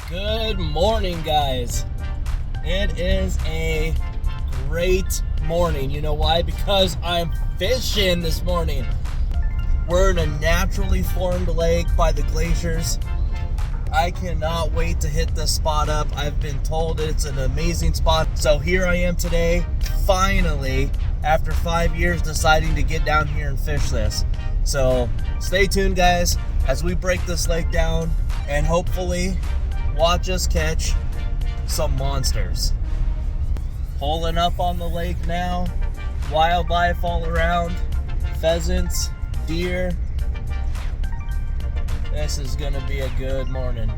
Good morning, guys. It is a great morning. You know why? Because I'm fishing this morning. We're in a naturally formed lake by the glaciers. I cannot wait to hit this spot up. I've been told it's an amazing spot. So here I am today, finally, after 5 years, deciding to get down here and fish this. So stay tuned, guys, as we break this lake down and hopefully watch us catch some monsters. Pulling up on the lake now, wildlife all around, pheasants, deer. This is gonna be a good morning.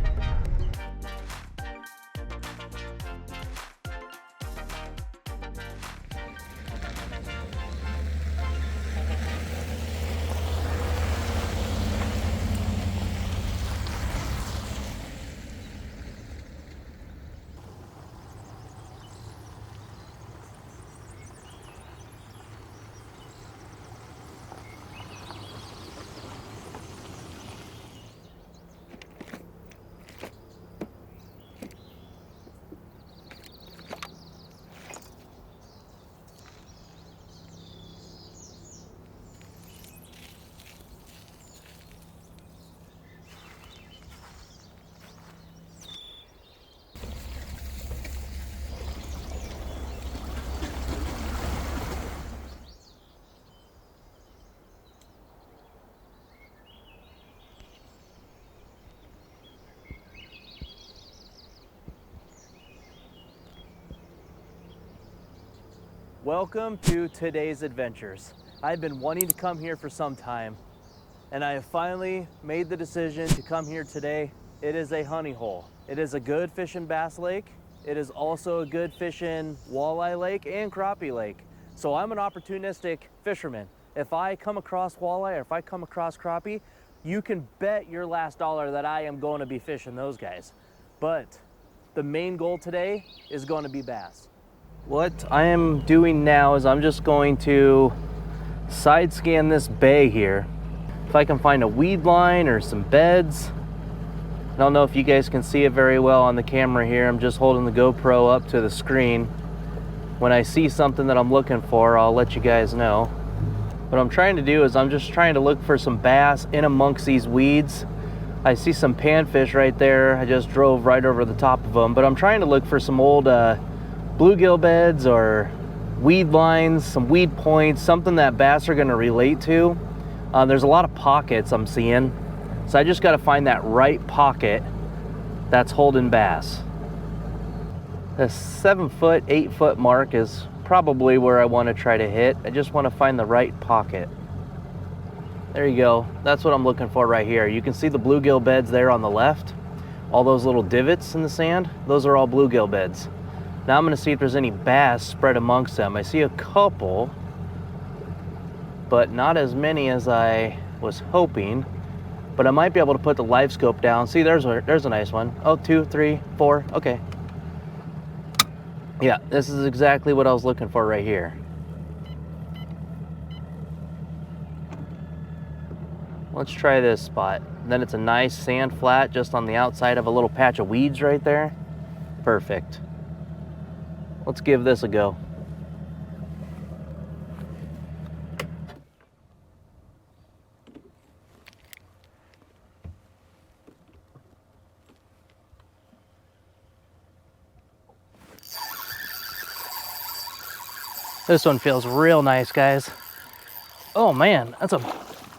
Welcome to today's adventures. I've been wanting to come here for some time, and I have finally made the decision to come here today. It is a honey hole. It is a good fishing bass lake. It is also a good fishing walleye lake and crappie lake. So I'm an opportunistic fisherman. If I come across walleye or if I come across crappie, you can bet your last dollar that I am going to be fishing those guys. But the main goal today is going to be bass. What I am doing now is I'm just going to side scan this bay here. If I can find a weed line or some beds. I don't know if you guys can see it very well on the camera here. I'm just holding the GoPro up to the screen. When I see something that I'm looking for, I'll let you guys know. What I'm trying to do is I'm just trying to look for some bass in amongst these weeds. I see some panfish right there. I just drove right over the top of them, but I'm trying to look for some old bluegill beds or weed lines, some weed points, something that bass are going to relate to. There's a lot of pockets I'm seeing, so I just got to find that right pocket that's holding bass. The 7 foot, 8 foot mark is probably where I want to try to hit. I just want to find the right pocket. There you go. That's what I'm looking for right here. You can see the bluegill beds there on the left. All those little divots in the sand, those are all bluegill beds. Now I'm going to see if there's any bass spread amongst them. I see a couple, but not as many as I was hoping. But I might be able to put the live scope down. See, there's a nice one. Oh, 2, 3, 4. Okay. Yeah, this is exactly what I was looking for right here. Let's try this spot. Then it's a nice sand flat just on the outside of a little patch of weeds right there. Perfect. Let's give this a go. This one feels real nice, guys. Oh man, that's a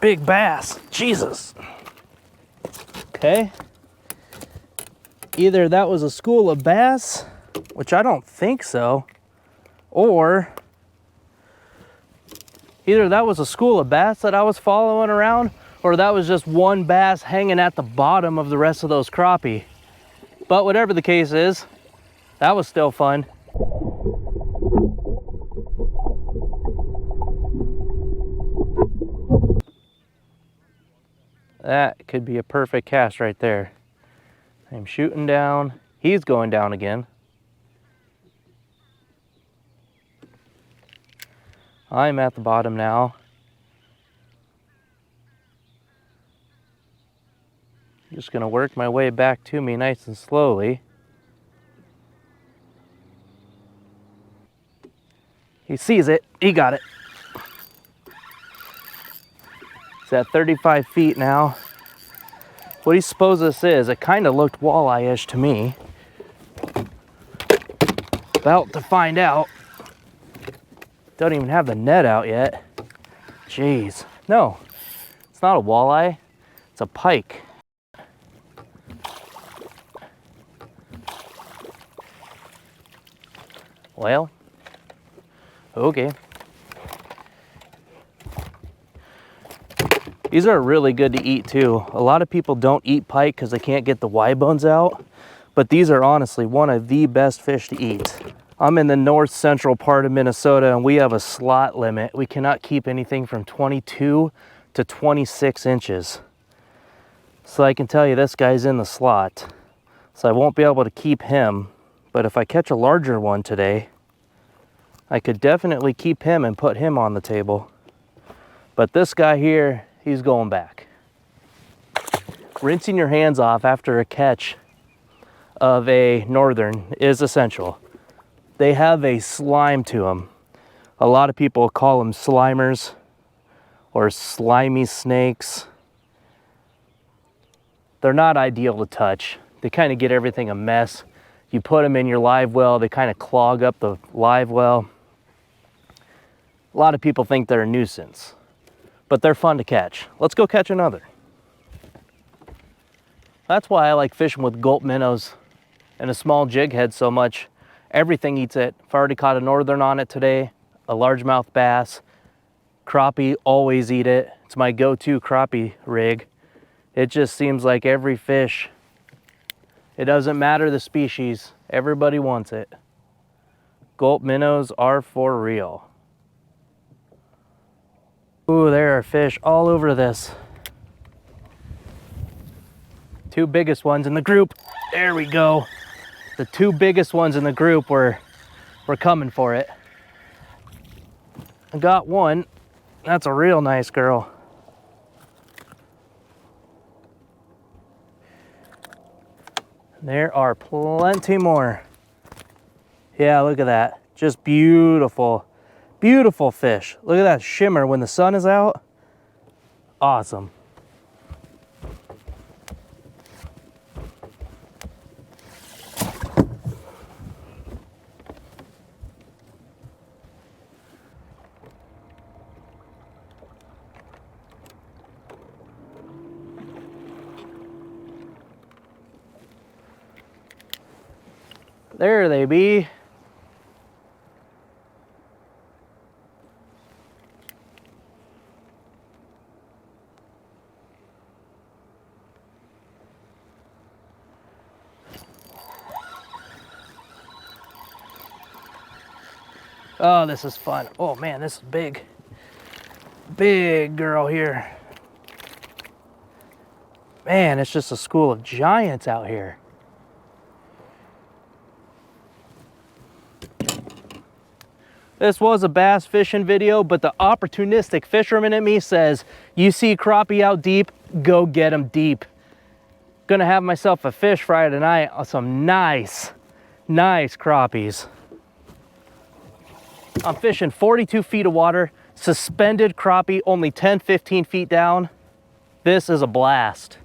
big bass. Jesus. Okay. Either that was a school of bass, which I don't think so, or either that was a school of bass that I was following around, or that was just one bass hanging at the bottom of the rest of those crappie. But whatever the case is, that was still fun. That could be a perfect cast right there. I'm shooting down. He's going down again. I'm at the bottom now. Just gonna work my way back to me nice and slowly. He sees it, he got it. It's at 35 feet now. What do you suppose this is? It kind of looked walleye-ish to me. About to find out. Don't even have the net out yet. Jeez. No, it's not a walleye, it's a pike. Well, okay. These are really good to eat too. A lot of people don't eat pike because they can't get the Y bones out, but these are honestly one of the best fish to eat. I'm in the north central part of Minnesota and we have a slot limit. We cannot keep anything from 22 to 26 inches. So I can tell you this guy's in the slot. So I won't be able to keep him, but if I catch a larger one today, I could definitely keep him and put him on the table. But this guy here, he's going back. Rinsing your hands off after a catch of a northern is essential. They have a slime to them. A lot of people call them slimers or slimy snakes. They're not ideal to touch. They kind of get everything a mess. You put them in your live well, they kind of clog up the live well. A lot of people think they're a nuisance, but they're fun to catch. Let's go catch another. That's why I like fishing with gulp minnows and a small jig head so much. Everything eats it. I've already caught a northern on it today, a largemouth bass. Crappie always eat it. It's my go-to crappie rig. It just seems like every fish, it doesn't matter the species, everybody wants it. Gulp minnows are for real. Ooh, there are fish all over this. Two biggest ones in the group. There we go. The two biggest ones in the group were coming for it. I got one. That's a real nice girl. There are plenty more. Yeah, look at that. Just beautiful, beautiful fish. Look at that shimmer when the sun is out. Awesome. There they be. Oh, this is fun. Oh man, this is big. Big girl here. Man, it's just a school of giants out here. This was a bass fishing video, but the opportunistic fisherman in me says, you see crappie out deep, go get them deep. Gonna have myself a fish fry tonight on some nice crappies. I'm fishing 42 feet of water, suspended crappie, only 10, 15 feet down. This is a blast.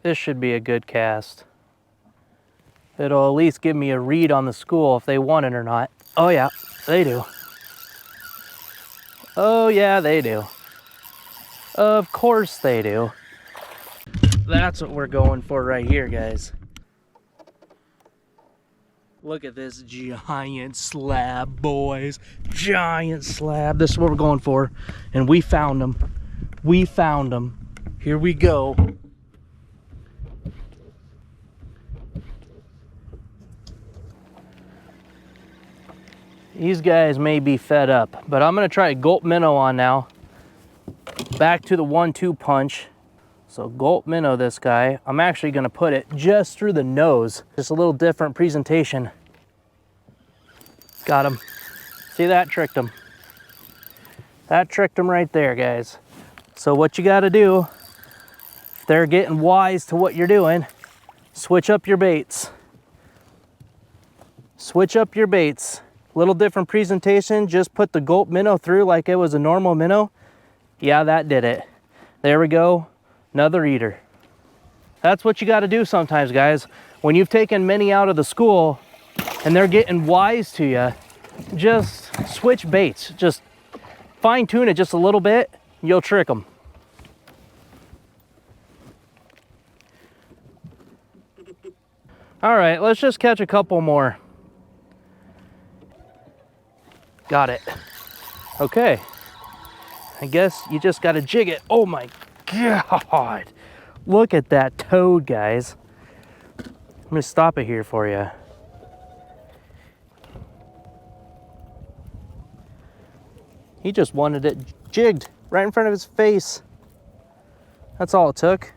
This should be a good cast. It'll at least give me a read on the school if they want it or not. Oh yeah, they do. Oh yeah, they do. Of course they do. That's what we're going for right here, guys. Look at this giant slab, boys. Giant slab. This is what we're going for. And we found them. We found them. Here we go. These guys may be fed up, but I'm gonna try a gulp minnow on now. Back to the 1-2 punch. So gulp minnow this guy. I'm actually gonna put it just through the nose. Just a little different presentation. Got him. See, that tricked him. That tricked him right there, guys. So what you gotta do, if they're getting wise to what you're doing, switch up your baits. Switch up your baits. Little different presentation, just put the gulp minnow through like it was a normal minnow. Yeah, that did it. There we go, another eater. That's what you gotta do sometimes, guys. When you've taken many out of the school and they're getting wise to you, just switch baits. Just fine tune it just a little bit, you'll trick them. All right, let's just catch a couple more. Got it. Okay. I guess you just gotta jig it. Oh my God. Look at that toad, guys. I'm gonna stop it here for you. He just wanted it jigged right in front of his face. That's all it took.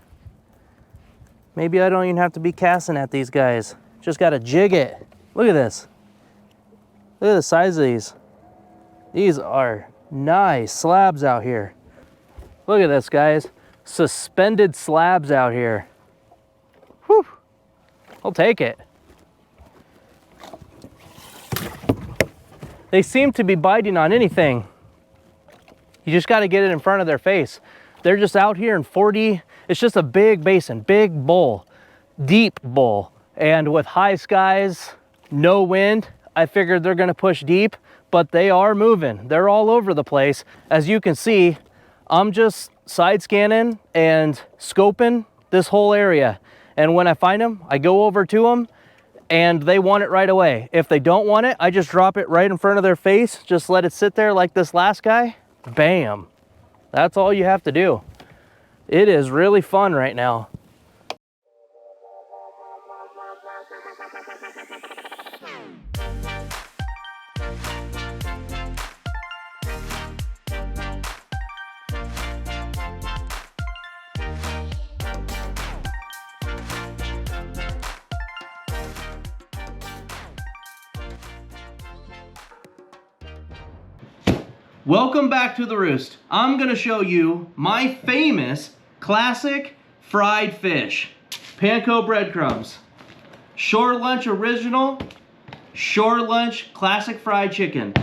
Maybe I don't even have to be casting at these guys. Just gotta jig it. Look at this. Look at the size of these. These are nice slabs out here. Look at this, guys. Suspended slabs out here. Whew. I'll take it. They seem to be biting on anything. You just got to get it in front of their face. They're just out here in 40. It's just a big basin, big bowl, deep bowl. And with high skies, no wind, I figured they're going to push deep, but they are moving. They're all over the place. As you can see, I'm just side scanning and scoping this whole area. And when I find them, I go over to them and they want it right away. If they don't want it, I just drop it right in front of their face. Just let it sit there like this last guy. Bam. That's all you have to do. It is really fun right now. Welcome back to the roost. I'm gonna show you my famous classic fried fish. Panko breadcrumbs. Shore Lunch Original, Shore Lunch Classic Fried Chicken.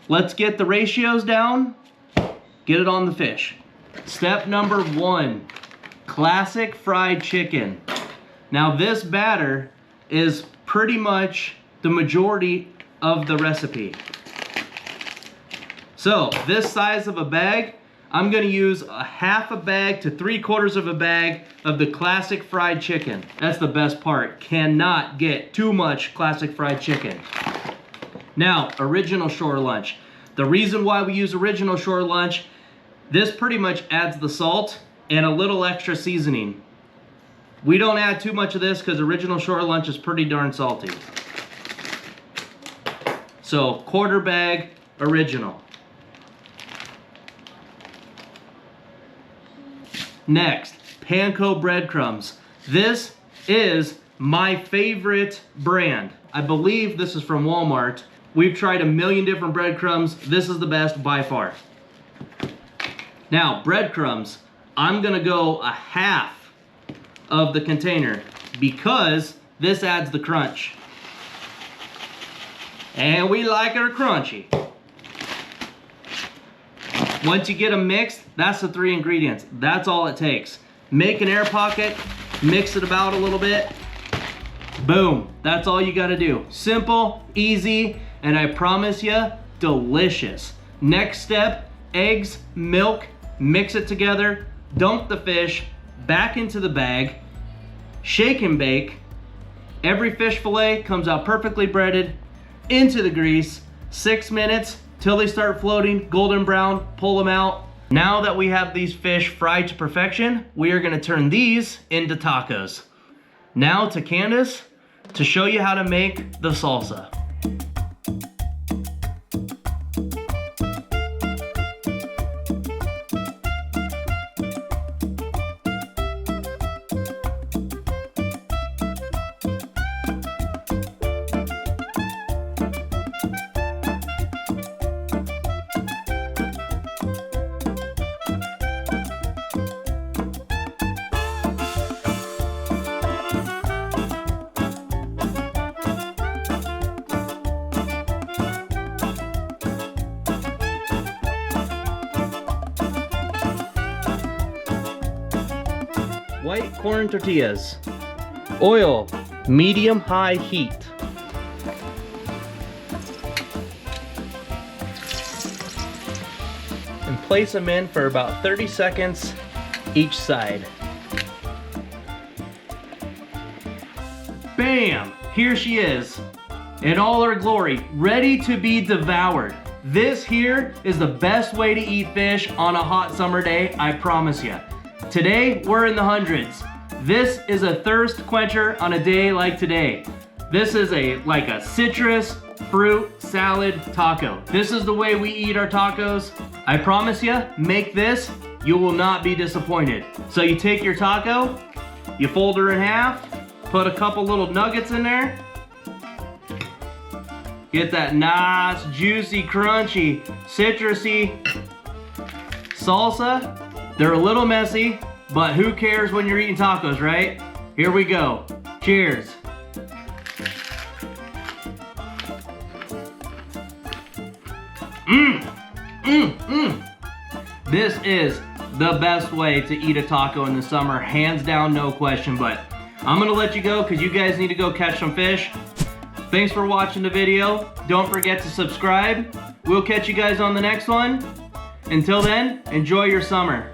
Let's get the ratios down, get it on the fish. Step number 1, classic fried chicken. Now this batter is pretty much the majority of the recipe. So this size of a bag, I'm gonna use a half a bag to 3/4 of a bag of the classic fried chicken. That's the best part. Cannot get too much classic fried chicken. Now, original Shore Lunch. The reason why we use original Shore Lunch, this pretty much adds the salt and a little extra seasoning. We don't add too much of this because original Shore Lunch is pretty darn salty. So, quarter bag original. Next, Panko breadcrumbs. This is my favorite brand. I believe this is from Walmart. We've tried a million different breadcrumbs. This is the best by far. Now, breadcrumbs, I'm gonna go a half of the container because this adds the crunch. And we like our crunchy. Once you get them mixed, that's the 3 ingredients. That's all it takes. Make an air pocket, mix it about a little bit. Boom, that's all you gotta do. Simple, easy, and I promise you, delicious. Next step, eggs, milk, mix it together, dump the fish back into the bag, shake and bake. Every fish fillet comes out perfectly breaded into the grease, 6 minutes, till they start floating, golden brown, pull them out. Now that we have these fish fried to perfection, we are gonna turn these into tacos. Now to Candace to show you how to make the salsa. white corn tortillas. Oil, medium-high heat. And place them in for about 30 seconds each side. Bam! Here she is, in all her glory, ready to be devoured. This here is the best way to eat fish on a hot summer day, I promise you. Today, we're in the hundreds. This is a thirst quencher on a day like today. This is like a citrus fruit salad taco. This is the way we eat our tacos. I promise you, make this, you will not be disappointed. So you take your taco, you fold her in half, put a couple little nuggets in there. Get that nice, juicy, crunchy, citrusy salsa. They're a little messy, but who cares when you're eating tacos, right? Here we go. Cheers. This is the best way to eat a taco in the summer, hands down, no question, but I'm gonna let you go because you guys need to go catch some fish. Thanks for watching the video. Don't forget to subscribe. We'll catch you guys on the next one. Until then, enjoy your summer.